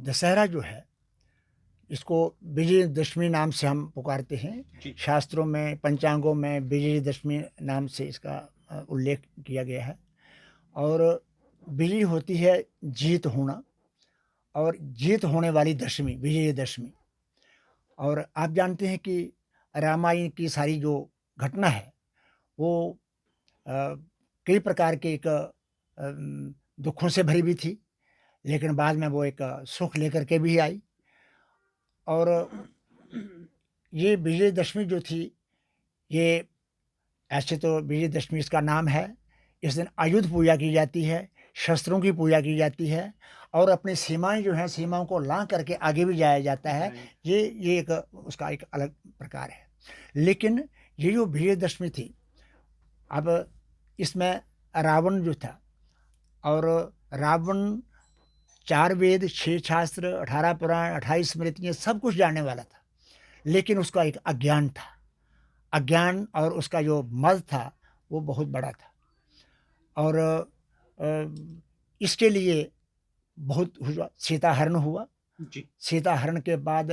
दशहरा जो है, इसको विजयदशमी नाम से हम पुकारते हैं। जी। शास्त्रों में, पंचांगों में विजयदशमी नाम से इसका उल्लेख किया गया है। और विजय होती है जीत होना, और जीत होने वाली दशमी विजयदशमी। और आप जानते हैं कि रामायण की सारी जो घटना है वो अ, कई प्रकार के एक दुखों से भरी भी थी, लेकिन बाद में वो एक सुख लेकर के भी आई। और ये विजयदशमी जो थी, ये ऐसे तो विजयदशमी इसका नाम है। इस दिन आयुध पूजा की जाती है, शस्त्रों की पूजा की जाती है, और अपनी सीमाएँ जो हैं, सीमाओं को लाँघ करके आगे भी जाया जाता है। जाएँ। ये एक उसका एक अलग प्रकार है। लेकिन ये जो विजयदशमी थी, अब इसमें रावण जो था, और रावण 4 वेद, 6 शास्त्र, 18 पुराण, 28 स्मृतियाँ सब कुछ जानने वाला था। लेकिन उसका एक अज्ञान था। अज्ञान और उसका जो मद था, वो बहुत बड़ा था। और इसके लिए बहुत हुआ, सीताहरण हुआ। जी, सीताहरण के बाद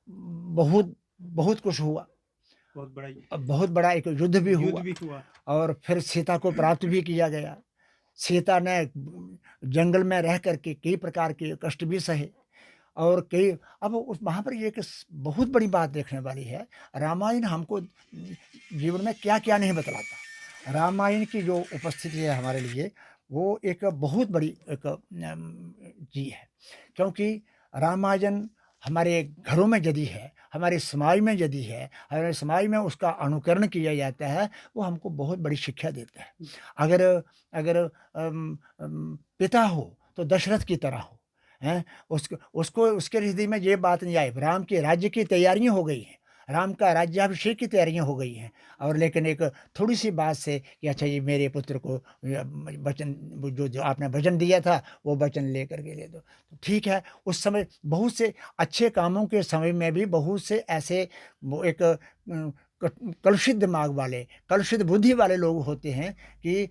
बहुत बहुत कुछ हुआ। बहुत बड़ा बहुत बड़ा एक युद्ध भी युद्ध हुआ, भी हुआ। और फिर सीता को प्राप्त भी किया गया। सीता ने जंगल में रह करके कई प्रकार के कष्ट भी सहे, और कई अब उस वहाँ पर एक बहुत बड़ी बात देखने वाली है। रामायण हमको जीवन में क्या-क्या नहीं बतलाता। रामायण की जो उपस्थिति है हमारे लिए, वो एक बहुत बड़ी एक चीज़ है। क्योंकि रामायण हमारे घरों में यदि है, हमारे समाज में यदि है, हमारे समाज में उसका अनुकरण किया जाता है, वो हमको बहुत बड़ी शिक्षा देता है। अगर अगर पिता हो तो दशरथ की तरह हो, हैं? उसको उसको उसके हृदय में ये बात नहीं आई। राम के राज्य की तैयारियाँ हो गई हैं, राम का राज्याभिषेक की तैयारियाँ हो गई हैं, और लेकिन एक थोड़ी-सी बात से कि अच्छा ये मेरे पुत्र को वचन, वो जो आपने वचन दिया था, वो वचन लेकर के दे दो। तो ठीक है, उस समय बहुत से अच्छे कामों के समय में भी बहुत से ऐसे वो एक क कलुषित दिमाग वाले, कलुषित बुद्धि वाले लोग होते हैं कि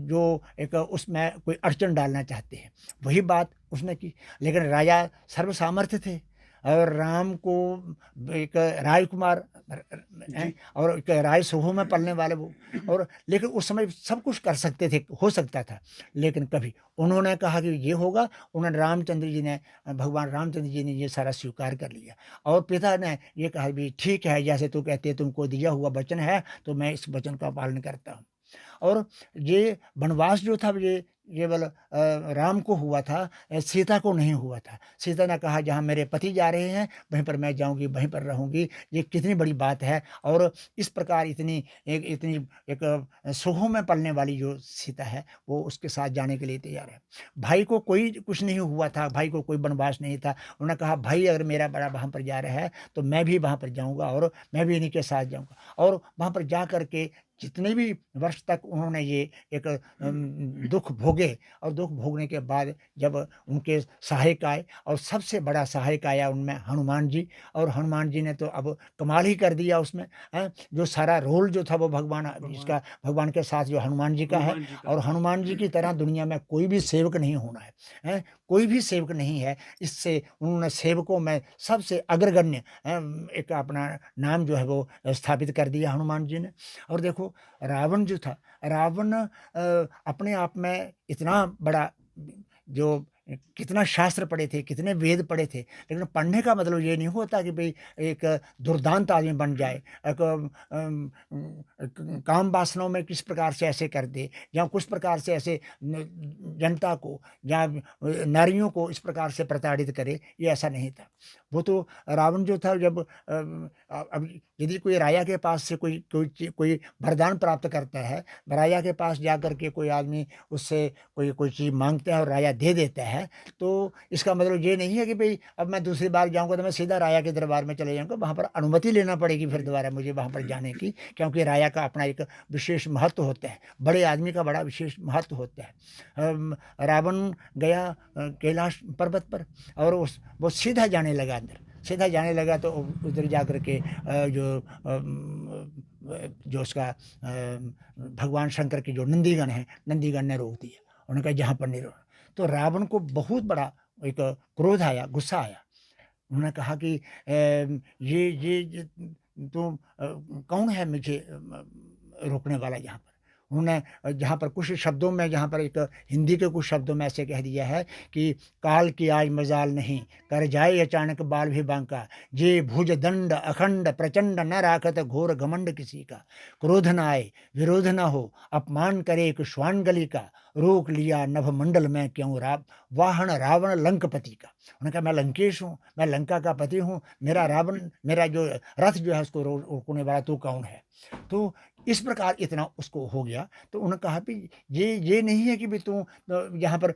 जो एक उसमें कोई अड़चन डालना चाहते हैं। वही बात उसने की। लेकिन राजा सर्वसामर्थ्य थे, और राम को एक राजकुमार हैं, जी, और एक राज समूह में पलने वाले वो, और लेकिन उस समय सब कुछ कर सकते थे, हो सकता था। लेकिन कभी उन्होंने कहा कि ये होगा, उन्होंने रामचंद्र जी ने, भगवान रामचंद्र जी ने ये सारा स्वीकार कर लिया, और पिता ने ये कहा भी ठीक है, जैसे तू कहती है, तुमको दिया हुआ वचन है, तो मैं इस वचन का पालन करता हूँ। और ये वनवास जो था, ये केवल राम को हुआ था, सीता को नहीं हुआ था। सीता ने कहा जहाँ मेरे पति जा रहे हैं, वहीं पर मैं जाऊँगी, वहीं पर रहूँगी। ये कितनी बड़ी बात है। और इस प्रकार इतनी एक सुखों में पलने वाली जो सीता है, वो उसके साथ जाने के लिए तैयार है। भाई को कोई कुछ नहीं हुआ था, भाई को कोई वनवास नहीं था। उन्होंने कहा भाई अगर मेरा बड़ा वहाँ पर जा रहा है, तो मैं भी वहाँ पर जाऊँगा, और मैं भी इन्हीं के साथ जाऊँगा। और वहाँ पर जा कर के जितने भी वर्ष तक उन्होंने ये एक दुःख भोगे, और दुःख भोगने के बाद जब उनके सहायक आए, और सबसे बड़ा सहायक आया उनमें हनुमान जी। और हनुमान जी ने तो अब कमाल ही कर दिया उसमें, हैं? जो सारा रोल जो था वो भगवान इसका भगवान के साथ जो हनुमान जी का है। हनुमान जी का। और हनुमान जी की तरह दुनिया में कोई भी सेवक नहीं होना है, हैं? कोई भी सेवक नहीं है। इससे उन्होंने सेवकों में सबसे अग्रगण्य एक अपना नाम जो है वो स्थापित कर दिया हनुमान जी ने। और देखो, रावण जो था, रावण अपने आप में इतना बड़ा, जो कितना शास्त्र पढ़े थे, कितने वेद पढ़े थे, लेकिन पढ़ने का मतलब ये नहीं होता कि भई एक दुर्दांत आदमी बन जाए। एक काम वासनाओं में किस प्रकार से ऐसे कर दे, या कुछ प्रकार से ऐसे जनता को या नारियों को इस प्रकार से प्रताड़ित करे, ये ऐसा नहीं था। वो तो रावण जो था, जब अब यदि कोई राजा के पास से कोई वरदान प्राप्त करता है, राजा के पास जाकर के कोई आदमी उससे कोई कोई चीज़ माँगता है और राजा दे देता है, तो इसका मतलब ये नहीं है कि भई अब मैं दूसरी बार जाऊँगा तो मैं सीधा राजा के दरबार में चले जाऊँगा, वहाँ पर अनुमति लेना पड़ेगी फिर दोबारा मुझे वहाँ पर जाने की, क्योंकि राजा का अपना एक विशेष महत्व होता है, बड़े आदमी का बड़ा विशेष महत्व होता है। रावण गया कैलाश पर्वत पर, और वो सीधा जाने लगा अंदर, सीधा जाने लगा, तो उधर जा कर के जो उसका भगवान शंकर के जो नंदीगण हैं, नंदीगण ने रोक दिया। उन्होंने कहा यहाँ पर नहीं रोकना। तो रावण को बहुत बड़ा एक क्रोध आया, गुस्सा आया। उन्होंने कहा कि ये तुम कौन है मुझे रोकने वाला यहाँ पर? उन्होंने जहाँ पर कुछ शब्दों में, जहाँ पर एक हिंदी के कुछ शब्दों में ऐसे कह दिया है कि काल की आज मजाल नहीं, कर जाए अचानक बाल भी बांका, जे भुज दंड अखंड प्रचंड न राखत घोर घमंड किसी का, क्रोध न आए विरोध न हो, अपमान करे एक श्वान गली का, रोक लिया नभ मंडल में क्यों वाहन रावण लंकपति का। उन्होंने कहा मैं लंकेश हूँ, मैं लंका का पति हूँ, मेरा रावण, मेरा जो रथ जो है उसको रोकने वाला तू कौन है? तो इस प्रकार इतना उसको हो गया। तो उन्होंने कहा कि ये नहीं है कि भी तू यहाँ पर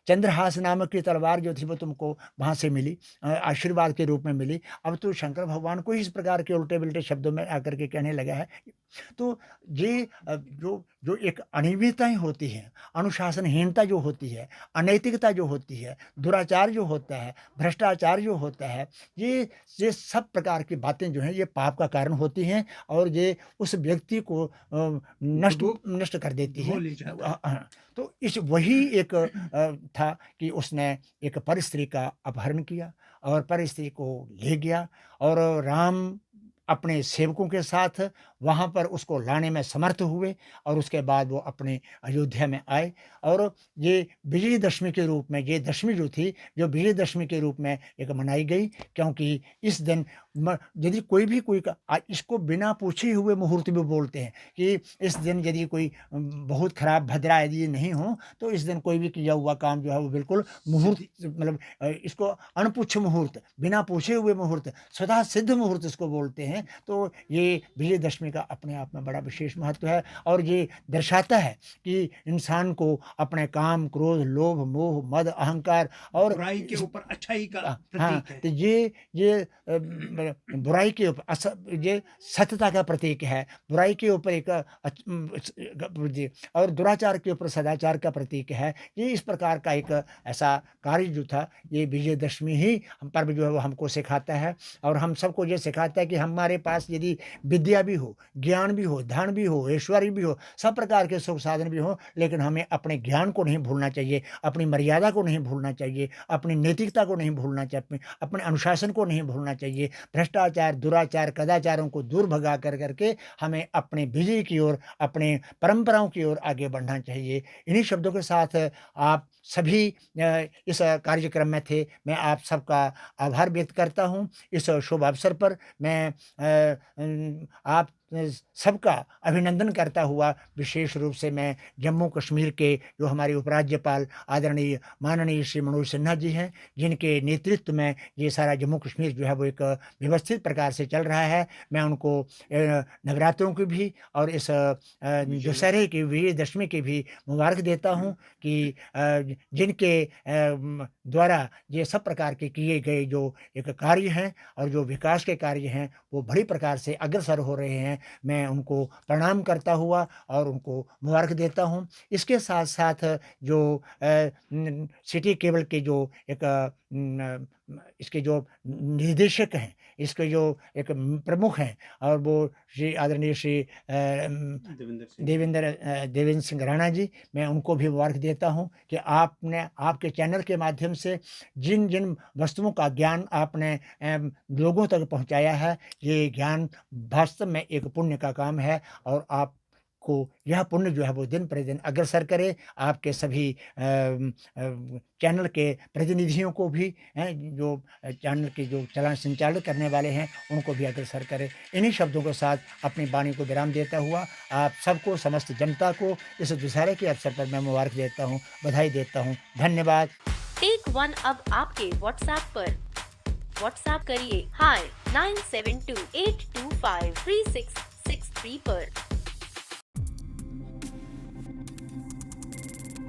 चंद्रहास नामक की तलवार जो थी वो तुमको वहाँ से मिली, आशीर्वाद के रूप में मिली, अब तो शंकर भगवान को इस प्रकार के उल्टे-बिल्टे शब्दों में आकर के कहने लगा है। तो ये जो एक अनियमितताएँ होती हैं, अनुशासनहीनता जो होती है, अनैतिकता जो होती है, दुराचार जो होता है, भ्रष्टाचार जो होता है, ये सब प्रकार की बातें जो हैं ये पाप का कारण होती हैं और ये उस व्यक्ति को नष्ट कर देती है। तो इस वही एक था कि उसने एक परस्त्री का अपहरण किया और परस्त्री को ले गया और राम अपने सेवकों के साथ वहाँ पर उसको लाने में समर्थ हुए और उसके बाद वो अपने अयोध्या में आए और ये विजयदशमी के रूप में, ये दशमी जो थी, जो विजयदशमी के रूप में एक मनाई गई, क्योंकि इस दिन यदि कोई भी इसको बिना पूछे हुए मुहूर्त भी बोलते हैं कि इस दिन यदि कोई बहुत खराब भद्रा यदि नहीं हो तो इस दिन कोई भी किया हुआ काम जो है वो बिल्कुल मुहूर्त, मतलब इसको अनपुच्छ मुहूर्त, बिना पूछे हुए मुहूर्त, स्वतः सिद्ध मुहूर्त इसको बोलते हैं। तो ये विजयदशमी का अपने आप में बड़ा विशेष महत्व है और ये दर्शाता है कि इंसान को अपने काम, क्रोध, लोभ, मोह, मद, अहंकार और बुराई के ऊपर अच्छाई का हाँ, प्रतीक है। तो ये बुराई के ऊपर ये सत्यता का प्रतीक है, बुराई के ऊपर एक और दुराचार के ऊपर सदाचार का प्रतीक है। ये इस प्रकार का एक ऐसा कार्य जो था, ये विजयदशमी ही पर्व जो है वो हमको सिखाता है और हम सबको ये सिखाता है कि हमारे पास यदि विद्या भी हो, ज्ञान भी हो, धन भी हो, ऐश्वर्य भी हो, सब प्रकार के सुख साधन भी हो, लेकिन हमें अपने ज्ञान को नहीं भूलना चाहिए, अपनी मर्यादा को नहीं भूलना चाहिए, अपनी नैतिकता को नहीं भूलना चाहिए, अपने अनुशासन को नहीं भूलना चाहिए। भ्रष्टाचार, दुराचार, कदाचारों को दूर भगा करके हमें अपने विजय की ओर, अपने परंपराओं की ओर आगे बढ़ना चाहिए। इन्हीं शब्दों के साथ आप सभी इस कार्यक्रम में थे। मैं आप सबका आभार व्यक्त करता हूँ। इस शुभ अवसर पर मैं आप सबका अभिनंदन करता हुआ विशेष रूप से मैं जम्मू कश्मीर के जो हमारे उपराज्यपाल आदरणीय माननीय श्री मनोज सिन्हा जी हैं, जिनके नेतृत्व में ये सारा जम्मू कश्मीर जो है वो एक व्यवस्थित प्रकार से चल रहा है, मैं उनको नवरात्रों की भी और इस दशहरे की, विजयदशमी की भी मुबारक देता हूँ कि जिनके द्वारा ये सब प्रकार के किए गए जो एक कार्य हैं और जो विकास के कार्य हैं वो बड़ी प्रकार से अग्रसर हो रहे हैं। मैं उनको प्रणाम करता हुआ और उनको मुबारक देता हूँ। इसके साथ-साथ जो सिटी केबल के जो एक इसके जो निदेशक हैं, इसके जो एक प्रमुख हैं और वो श्री आदरणीय श्री देवेंद्र सिंह राणा जी, मैं उनको भी मुबारक देता हूँ कि आपने आपके चैनल के माध्यम से जिन वस्तुओं का ज्ञान आपने लोगों तक पहुँचाया है, ये ज्ञान वास्तव में एक पुण्य का काम है और आपको यह पुण्य जो है वो दिन प्रतिदिन अग्रसर करे। आपके सभी चैनल के प्रतिनिधियों को भी जो चैनल के जो संचालित करने वाले हैं उनको भी अग्रसर करे। इन्हीं शब्दों के साथ अपनी वाणी को विराम देता हुआ आप सबको, समस्त जनता को इस दशहरे के अवसर पर मैं मुबारक देता हूँ, बधाई देता हूँ। धन्यवाद। टेक वन अब आपके व्हाट्सएप पर। व्हाट्सएप करिए hi 9728253663 पर।